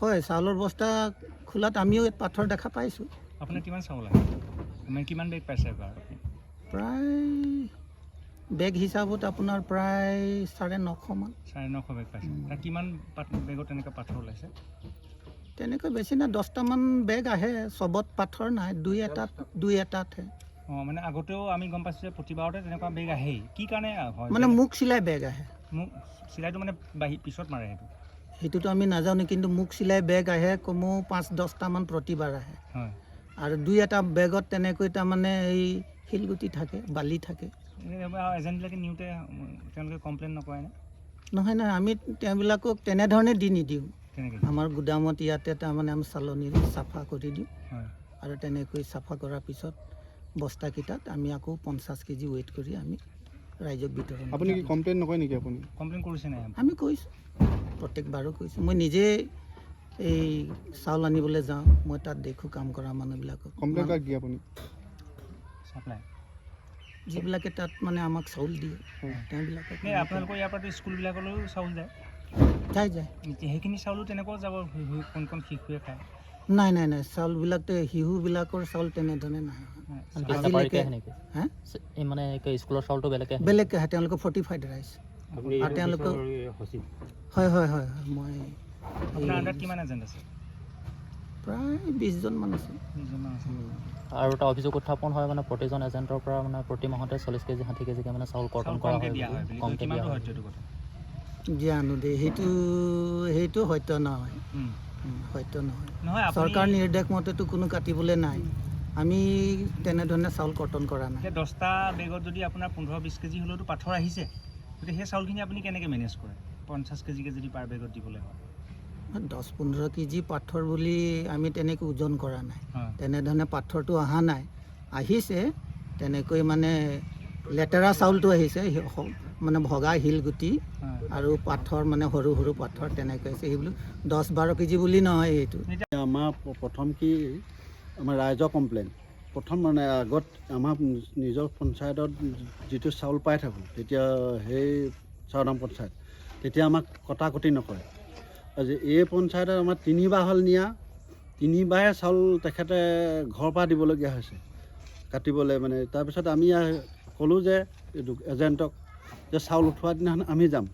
হয়, চাউলৰ বস্তা খোলাত আমিও পাথৰ দেখা পাইছোঁ। আপোনাৰ কিমান চাউল আছে? মানে কিমান বেগ পাইছে এবাৰ? প্ৰায় বেগ হিচাপত আপোনাৰ প্ৰায় 950 মান। 950 বেগ পাইছে। তাত কিমান বেগত তেনেকৈ পাথৰ ওলাইছে? তেনেকৈ বেছি নাই, 10টামান বেগ আহে। চবত পাথৰ নাই, দুই এটাতহে। মানে আগতেও আমি গম পাইছোঁ যে প্ৰতিবাৰতে তেনেকুৱা বেগ আহেই। কি কাৰণে হয়? মানে মুখ চিলাই বেগ আহে। মোক চিলাইটো মানে পিছত মাৰে সেইটো? সেইটোতো আমি নাজানো, কিন্তু মুখ চিলাই বেগ আহে কমেও 5-10টামান প্ৰতিবাৰ আহে। হয়। আৰু দুই এটা বেগত তেনেকৈ তাৰমানে এই শিলগুটি থাকে, বালি থাকে। এজেণ্টবিলাকে নিওঁতে তেওঁলোকে কমপ্লেইন নকৰেনে? নহয়, আমি তেওঁবিলাকক তেনেধৰণে দি নিদিওঁ। তেনেকৈ আমাৰ গুদামত ইয়াতে তাৰমানে আমি চালনি চাফা কৰি দিওঁ। হয়। আৰু তেনেকৈ চাফা কৰাৰ পিছত বস্তাকেইটাত আমি আকৌ 50 কেজি ৱেইট কৰি আমি ৰাইজক বিতৰণ। আপুনি কি কমপ্লেইন নকৰে নেকি? আপুনি কমপ্লেইন কৰিছে নাই? আমি কৈছোঁ, প্ৰত্যেকবাৰো কৈছোঁ। মই নিজে এই চাউল আনিবলৈ যাওঁ, মই তাত দেখোঁ কাম কৰা মানুহবিলাকক। কমপ্লেইন কাক দিয়ে আপুনি? চাপ্লাই যিবিলাকে তাত মানে আমাক চাউল দিয়ে তেওঁবিলাকক। আপোনালোকৰ ইয়াৰ পৰা স্কুলবিলাকলৈও চাউল যায়? যায়। সেইখিনি চাউলো তেনেকুৱাও যাব, কোন শিশুৱে খায়? নাই, চাউলবিলাকতো শিশুবিলাকৰ চাউল তেনেধৰণে নাহে। মানে স্কুলৰ চাউলটো বেলেগকৈ আহে, তেওঁলোকৰ ফৰ্টিফাইড ৰাইচ। আৰু তেওঁলোকৰ হয়, মই আপোনাৰ আণ্ডাৰত কিমান এজেণ্ট আছে? প্ৰায় 20জন মান আছে। 20জন আছে। আৰু এটা অভিযোগ উত্থাপন হয় মানে প্ৰতিজন এজেণ্টৰ পৰা মানে প্ৰতি মাহতে 40 কেজি 60 কেজিকৈ মানে চাউল কৰ্তন কৰা হয়, কমকৈ দিয়া হয়। জানো দেই, সেইটো সত্য নহয়। সত্য নহয়। চৰকাৰ নিৰ্দেশ মতেতো কোনো কাটিবলৈ নাই। আমি তেনেধৰণে চাউল কৰ্তন কৰা নাই। 10টা বেগত যদি আপোনাৰ 15-20 কেজি হ'লেওতো পাথৰ আহিছে, গতিকে সেই চাউলখিনি আপুনি কেনেকৈ মেনেজ কৰে? 50 কেজিকৈ যদি পাৰ বেগত দিবলৈ হয়? 10-15 কেজি পাথৰ বুলি আমি তেনেকৈ ওজন কৰা নাই। তেনেধৰণে পাথৰটো অহা নাই। আহিছে তেনেকৈ মানে লেতেৰা চাউলটো আহিছে, মানে ভগা শিলগুটি আৰু পাথৰ, মানে সৰু সৰু পাথৰ তেনেকৈ আছে। সেইবোৰ 10-12 কেজি বুলি নহয়। সেইটো আমাৰ প্ৰথম কি আমাৰ ৰাইজৰ কমপ্লেইন প্ৰথম মানে আগত আমাৰ নিজৰ পঞ্চায়তত যিটো চাউল পাই থাকোঁ, তেতিয়া সেই চাউদাম পঞ্চায়ত তেতিয়া আমাক কটাকটি নকৰে। আজি এই পঞ্চায়তত আমাৰ 3বাৰ হ'ল নিয়া, 3বাৰে চাউল তেখেতে ঘৰৰ পৰা দিবলগীয়া হৈছে কাটিবলৈ। মানে তাৰপিছত আমি ক'লোঁ যে এজেণ্টক যে চাউল উঠোৱা দিনাখন আমি যাম,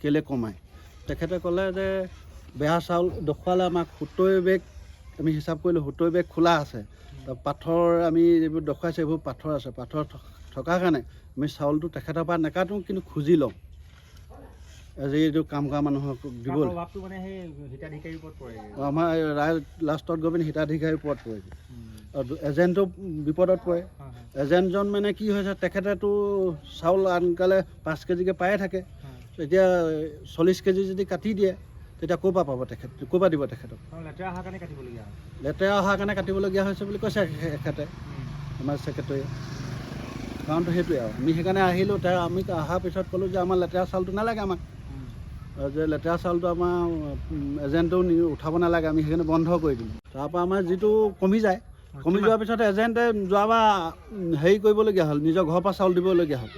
কেলৈ কমায়? তেখেতে ক'লে যে বেয়া চাউল দেখুৱালে আমাক 70 বেগ আমি হিচাপ কৰিলোঁ, 70 বেগ খোলা আছে। পাথৰ আমি এইবোৰ দেখুৱাইছে, এইবোৰ পাথৰ আছে। পাথৰ থকাৰ কাৰণে আমি চাউলটো তেখেতৰ পৰা নেকাটোঁ, কিন্তু খুজি লওঁ আজি এইটো কাম কৰা মানুহক দিবলৈ। আমাৰ ৰাইজ লাষ্টত গৈ পিনি হিতাধিকাৰীৰ ওপৰত পৰেগৈ। এজেণ্টো বিপদত পৰে। এজেণ্টজন মানে কি হৈছে, তেখেতেতো চাউল আনকালে 5 কেজিকৈ পায়ে থাকে। এতিয়া 40 কেজি যদি কাটি দিয়ে, তেতিয়া ক'ৰ পৰা পাব তেখেত? ক'ৰ পৰা দিব তেখেতক? লেতেৰা অহাৰ কাৰণে কাটিবলগীয়া হৈছে বুলি কৈছে এখেতে, আমাৰ ছেক্ৰেটাৰীয়ে। কাৰণটো সেইটোৱে আৰু আমি সেইকাৰণে আহিলোঁ। আমি অহাৰ পিছত ক'লোঁ যে আমাৰ লেতেৰা চাউলটো নালাগে আমাক, যে লেতেৰা চাউলটো আমাৰ এজেণ্টেও উঠাব নালাগে, আমি সেইকাৰণে বন্ধ কৰি দিলোঁ। তাৰপৰা আমাৰ যিটো কমি যায়, কমি যোৱাৰ পিছত এজেণ্টে যোৱাবাৰ হেৰি কৰিবলগীয়া হ'ল, নিজৰ ঘৰৰ পৰা চাউল দিবলগীয়া হ'ল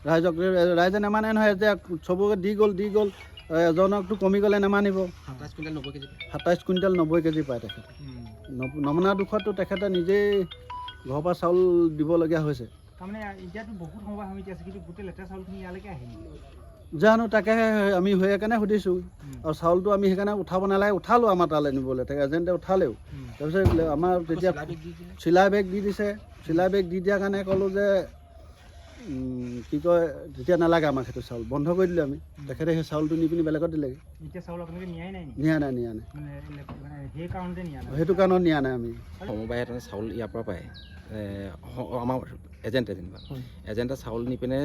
ৰাইজক। ৰাইজে নেমানে নহয়, যে চবকে দি গ'ল এজনকতো কমি গ'লে নেমানিব। 27 কুইণ্টেল 90 কেজি পায় তেখেতে। নমুনা দুখততো তেখেতে নিজেই ঘৰৰ পৰা চাউল দিবলগীয়া হৈছে। জানো তাকে আমি সেইকাৰণে সুধিছোঁ। আৰু চাউলটো আমি সেইকাৰণে উঠাব নালাগে, উঠালোঁ আমাৰ তালৈ নিবলৈ, এজেণ্টে উঠালেও। তাৰপিছত আমাৰ তেতিয়া চিলাই বেগ দি দিছে। চিলাই বেগ দি দিয়াৰ কাৰণে ক'লোঁ যে কি কয়, তেতিয়া নালাগে আমাক সেইটো চাউল, বন্ধ কৰি দিলোঁ আমি। তেখেতে সেই চাউলটো নি পিনি বেলেগত দিলেগৈ। নিয়া নাই সেইটো কাৰণত নিয়া নাই আমি। সমবায় এটা চাউল ইয়াৰ পৰা পায়, আমাৰ এজেণ্টে যেনিবা এজেণ্টে চাউল নি পিনে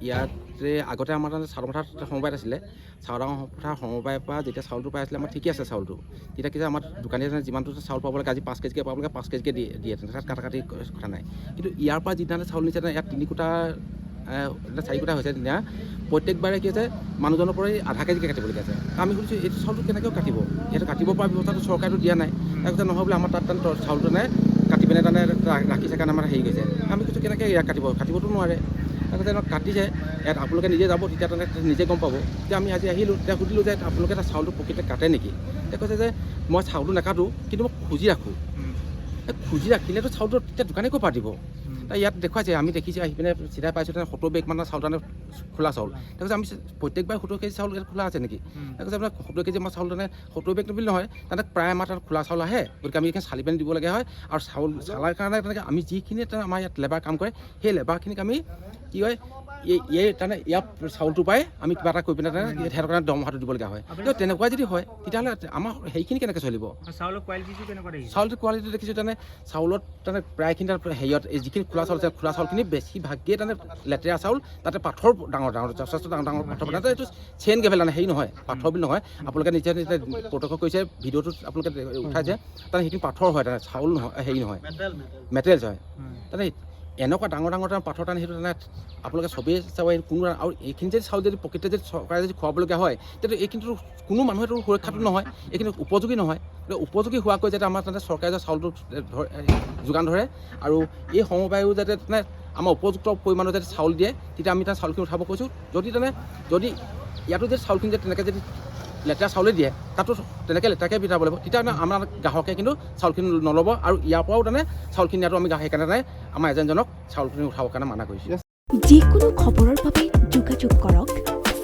ইয়াতে আগতে আমাৰ তাত চাউল পথাৰ সমবায়ত আছিলে। চাউল পথাৰ সমবায়ৰ পৰা যেতিয়া চাউলটো পাই আছিলে, আমাৰ ঠিকে আছে চাউলটো। তেতিয়া কি যে আমাৰ দোকানীজনে যিমানটো চাউল পাব লাগে, আজি 5 কেজিকৈ পাব লাগে, 5 কেজিকৈ দিয়ে, তাত কাটি কথা নাই। কিন্তু ইয়াৰ পৰা যিদিনা চাউল নিছে, ইয়াত 3 কোটা 4 কোটা হৈছে, তেতিয়া প্ৰত্যেকবাৰে কি হৈছে মানুহজনৰ পৰাই আধা কেজিকৈ কাটিবলগীয়া আছে। আমি সুধিছোঁ এইটো চাউলটো কেনেকৈ কাটিব? এইটো কাটিব পৰা ব্যৱস্থাটো চৰকাৰেতো দিয়া নাই। তাৰপিছত নহয় বোলে আমাৰ তাত চাউলটো নাই, কাটি পিনে ৰাখিছে কাৰণে আমাৰ হেৰি গৈছে। আমি কৈছোঁ কেনেকৈ ইয়াক কাটিবতো নোৱাৰে। কৈছে কাটিছে ইয়াত আপোনালোকে নিজে যাব তেতিয়া তেনেকৈ নিজে গম পাব। তেতিয়া আমি আজি আহিলোঁ, তেতিয়া সুধিলোঁ যে আপোনালোকে এটা চাউলটো প্ৰকৃততে কাটে নেকি? তেতিয়া কৈছে যে মই চাউলটো নাকাটোঁ, কিন্তু মই খুজি ৰাখোঁ। খুজি ৰাখিলেতো চাউলটো তেতিয়া দোকানে ক'ৰ পৰা দিব? ইয়াত দেখুৱাইছে, আমি দেখিছোঁ আহি পিনে চিধাই পাইছোঁ 70 বেগ মানৰ চাউল তাৰমানে খোলা চাউল। তাৰপিছত আমি প্ৰত্যেকবাৰ 70 কেজি চাউল ইয়াত খোলা আছে নেকি? তাৰপিছত আপোনাৰ 70 কেজি আমাৰ চাউল তাৰমানে 70 বেগ বুলি নহয়, তাতে প্ৰায় আমাৰ তাত খোলা চাউল আহে। গতিকে আমি এইখিনি চালি পানি দিবলগীয়া হয়, আৰু চাউল চালাৰ কাৰণে তেনেকৈ আমি যিখিনি আমাৰ ইয়াত লেবাৰ কাম কৰে সেই লেবাৰখিনিক আমি কি হয় এই তাৰমানে ইয়াৰ চাউলটো পাই আমি কিবা এটা কৰি পিনে সিহঁতৰ কাৰণে দৰমহাটো দিবলগীয়া হয়। কিন্তু তেনেকুৱা যদি হয় তেতিয়াহ'লে আমাৰ সেইখিনি কেনেকৈ চলিব? চাউলৰ কোৱালিটিটো কেনেকুৱা দেখিছে? চাউলটোৰ কোৱালিটি দেখিছোঁ তাৰমানে চাউলত তাৰমানে প্ৰায়খিনি হেৰিয়ত যিখিনি খোলা চাউল আছে, খোলা চাউলখিনি বেছিভাগেই তাৰমানে লেতেৰা চাউল, তাতে পাথৰ ডাঙৰ ডাঙৰ যথেষ্ট ডাঙৰ ডাঙৰ পাথৰ বনাইছে। এইটো চেইন গেভেল মানে হেৰি নহয়, পাথৰ বুলি নহয়। আপোনালোকে নিজে নিজে প্ৰত্যক্ষ কৰিছে, ভিডিঅ'টোত আপোনালোকে উঠাইছে, তাৰমানে সেইখিনি পাথৰ হয়, তাৰমানে চাউল নহয়, হেৰি নহয়, মেটেৰিয়েলছ হয়। তাৰমানে এনেকুৱা ডাঙৰ ডাঙৰ পাথৰ তাৰমানে সেইটো তাৰমানে আপোনালোকে চবেই চাব কোনো, আৰু এইখিনি যদি চাউল যদি প্ৰকৃততে যদি চৰকাৰে যদি খুৱাবলগীয়া হয় তেতিয়া এইখিনিতো কোনো মানুহেতো সুৰক্ষাটো নহয়, এইখিনি উপযোগী নহয়। উপযোগী হোৱাকৈ যাতে আমাৰ তাতে চৰকাৰে যে চাউলটো যোগান ধৰে, আৰু এই সমবায়ো যাতে আমাৰ উপযুক্ত পৰিমাণৰ যাতে চাউল দিয়ে, তেতিয়া আমি তাত চাউলখিনি উঠাব কৈছোঁ। যদি ইয়াতো যদি চাউলখিনি যে তেনেকৈ যদি লেতেৰা চাউলে দিয়ে, তাতো তেনেকৈ লেতেৰাকৈ বিটাব লাগিব, তেতিয়া আমাৰ গ্ৰাহকে কিন্তু চাউলখিনি নল'ব, আৰু ইয়াৰ পৰাও তাৰমানে চাউলখিনি নিয়াটো আমি সেইকাৰণে আমাৰ এজেণ্টজনক চাউলখিনি উঠাবৰ কাৰণে মানা কৰিছোঁ। যিকোনো খবৰৰ বাবে যোগাযোগ কৰক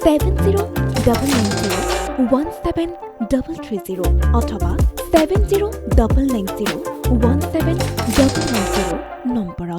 70901733 অথবা 70901790 নম্বৰত।